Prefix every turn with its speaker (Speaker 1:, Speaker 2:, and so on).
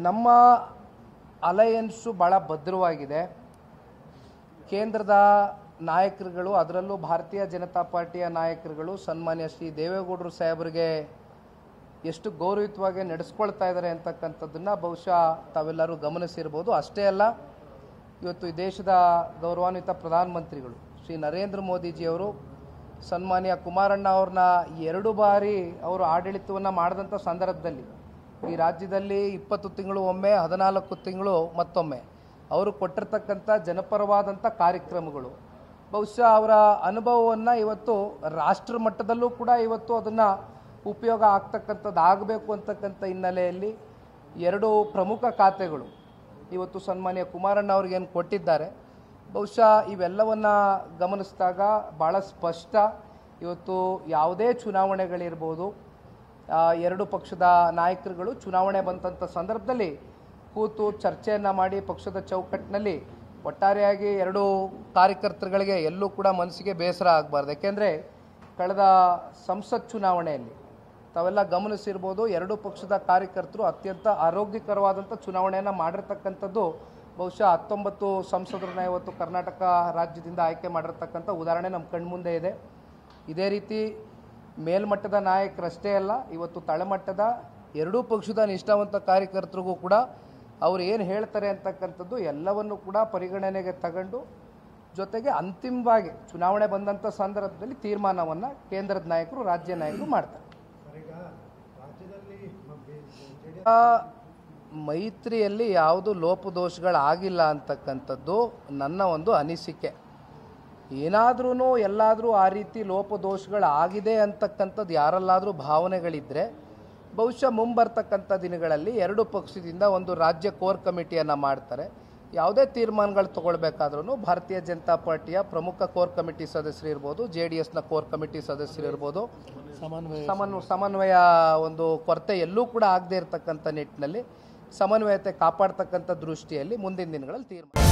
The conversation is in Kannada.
Speaker 1: ನಮ್ಮ ಅಲಯನ್ಸು ಭಾಳ ಭದ್ರವಾಗಿದೆ. ಕೇಂದ್ರದ ನಾಯಕರುಗಳು, ಅದರಲ್ಲೂ ಭಾರತೀಯ ಜನತಾ ಪಾರ್ಟಿಯ ನಾಯಕರುಗಳು ಸನ್ಮಾನ್ಯ ಶ್ರೀ ದೇವೇಗೌಡರು ಸಾಹೇಬರಿಗೆ ಎಷ್ಟು ಗೌರವಯುತವಾಗಿ ನಡೆಸ್ಕೊಳ್ತಾ ಇದ್ದಾರೆ ಅಂತಕ್ಕಂಥದ್ದನ್ನು ಬಹುಶಃ ತಾವೆಲ್ಲರೂ ಗಮನಿಸಿರ್ಬೋದು. ಅಷ್ಟೇ ಅಲ್ಲ, ಇವತ್ತು ಈ ದೇಶದ ಗೌರವಾನ್ವಿತ ಪ್ರಧಾನಮಂತ್ರಿಗಳು ಶ್ರೀ ನರೇಂದ್ರ ಮೋದಿಜಿಯವರು ಸನ್ಮಾನ್ಯ ಕುಮಾರಣ್ಣ ಅವ್ರನ್ನ 2 ಬಾರಿ ಅವರು ಆಡಳಿತವನ್ನು ಮಾಡಿದಂಥ ಸಂದರ್ಭದಲ್ಲಿ ಈ ರಾಜ್ಯದಲ್ಲಿ 20 ತಿಂಗಳು ಒಮ್ಮೆ, 14 ತಿಂಗಳು ಮತ್ತೊಮ್ಮೆ ಅವರು ಕೊಟ್ಟಿರ್ತಕ್ಕಂಥ ಜನಪರವಾದಂಥ ಕಾರ್ಯಕ್ರಮಗಳು, ಬಹುಶಃ ಅವರ ಅನುಭವವನ್ನು ಇವತ್ತು ರಾಷ್ಟ್ರ ಮಟ್ಟದಲ್ಲೂ ಕೂಡ ಇವತ್ತು ಅದನ್ನು ಉಪಯೋಗ ಆಗ್ತಕ್ಕಂಥದ್ದು ಆಗಬೇಕು ಅಂತಕ್ಕಂಥ ಹಿನ್ನೆಲೆಯಲ್ಲಿ 2 ಪ್ರಮುಖ ಖಾತೆಗಳು ಇವತ್ತು ಸನ್ಮಾನ್ಯ ಕುಮಾರಣ್ಣ ಅವ್ರಿಗೇನು ಕೊಟ್ಟಿದ್ದಾರೆ. ಬಹುಶಃ ಇವೆಲ್ಲವನ್ನು ಗಮನಿಸಿದಾಗ ಭಾಳ ಸ್ಪಷ್ಟ, ಇವತ್ತು ಯಾವುದೇ ಚುನಾವಣೆಗಳಿರ್ಬೋದು, 2 ಪಕ್ಷದ ನಾಯಕರುಗಳು ಚುನಾವಣೆ ಬಂದಂಥ ಸಂದರ್ಭದಲ್ಲಿ ಕೂತು ಚರ್ಚೆಯನ್ನು ಮಾಡಿ ಪಕ್ಷದ ಚೌಕಟ್ಟಿನಲ್ಲಿ ಒಟ್ಟಾರೆಯಾಗಿ 2 ಕಾರ್ಯಕರ್ತರುಗಳಿಗೆ ಎಲ್ಲೂ ಕೂಡ ಮನಸ್ಸಿಗೆ ಬೇಸರ ಆಗಬಾರ್ದು. ಯಾಕೆಂದರೆ ಕಳೆದ ಸಂಸತ್ ಚುನಾವಣೆಯಲ್ಲಿ ತಾವೆಲ್ಲ ಗಮನಿಸಿರ್ಬೋದು, 2 ಪಕ್ಷದ ಕಾರ್ಯಕರ್ತರು ಅತ್ಯಂತ ಆರೋಗ್ಯಕರವಾದಂಥ ಚುನಾವಣೆಯನ್ನು ಮಾಡಿರ್ತಕ್ಕಂಥದ್ದು ಬಹುಶಃ 19 ಸಂಸದರನ್ನ ಇವತ್ತು ಕರ್ನಾಟಕ ರಾಜ್ಯದಿಂದ ಆಯ್ಕೆ ಮಾಡಿರ್ತಕ್ಕಂಥ ಉದಾಹರಣೆ ನಮ್ಮ ಕಣ್ಮುಂದೆ ಇದೆ. ಇದೇ ರೀತಿ ಮೇಲ್ಮಟ್ಟದ ನಾಯಕರಷ್ಟೇ ಅಲ್ಲ, ಇವತ್ತು ತಳಮಟ್ಟದ 2 ಪಕ್ಷದ ನಿಷ್ಠಾವಂತ ಕಾರ್ಯಕರ್ತರಿಗೂ ಕೂಡ ಅವರು ಏನು ಹೇಳ್ತಾರೆ ಅಂತಕ್ಕಂಥದ್ದು ಎಲ್ಲವನ್ನು ಕೂಡ ಪರಿಗಣನೆಗೆ ತಗೊಂಡು, ಜೊತೆಗೆ ಅಂತಿಮವಾಗಿ ಚುನಾವಣೆ ಬಂದಂಥ ಸಂದರ್ಭದಲ್ಲಿ ತೀರ್ಮಾನವನ್ನು ಕೇಂದ್ರದ ನಾಯಕರು, ರಾಜ್ಯ ನಾಯಕರು ಮಾಡ್ತಾರೆ. ಮೈತ್ರಿಯಲ್ಲಿ ಯಾವುದು ಲೋಪದೋಷಗಳಾಗಿಲ್ಲ ಅಂತಕ್ಕಂಥದ್ದು ನನ್ನ ಒಂದು ಅನಿಸಿಕೆ. ಏನಾದ್ರೂ ಎಲ್ಲಾದರೂ ಆ ರೀತಿ ಲೋಪದೋಷಗಳಾಗಿದೆ ಅಂತಕ್ಕಂಥದ್ದು ಯಾರಲ್ಲಾದರೂ ಭಾವನೆಗಳಿದ್ದರೆ ಬಹುಶಃ ಮುಂಬರ್ತಕ್ಕಂಥ ದಿನಗಳಲ್ಲಿ 2 ಪಕ್ಷದಿಂದ ಒಂದು ರಾಜ್ಯ ಕೋರ್ ಕಮಿಟಿಯನ್ನು ಮಾಡ್ತಾರೆ. ಯಾವುದೇ ತೀರ್ಮಾನಗಳು ತಗೊಳ್ಬೇಕಾದ್ರೂ ಭಾರತೀಯ ಜನತಾ ಪಾರ್ಟಿಯ ಪ್ರಮುಖ ಕೋರ್ ಕಮಿಟಿ ಸದಸ್ಯರು ಇರ್ಬೋದು, JDSನ ಕೋರ್ ಕಮಿಟಿ ಸದಸ್ಯರು ಇರ್ಬೋದು, ಸಮನ್ವಯ ಒಂದು ಕೊರತೆ ಎಲ್ಲೂ ಕೂಡ ಆಗದೇ ಇರತಕ್ಕಂಥ ನಿಟ್ಟಿನಲ್ಲಿ ಸಮನ್ವಯತೆ ಕಾಪಾಡ್ತಕ್ಕಂಥ ದೃಷ್ಟಿಯಲ್ಲಿ ಮುಂದಿನ ದಿನಗಳಲ್ಲಿ ತೀರ್ಮಾನ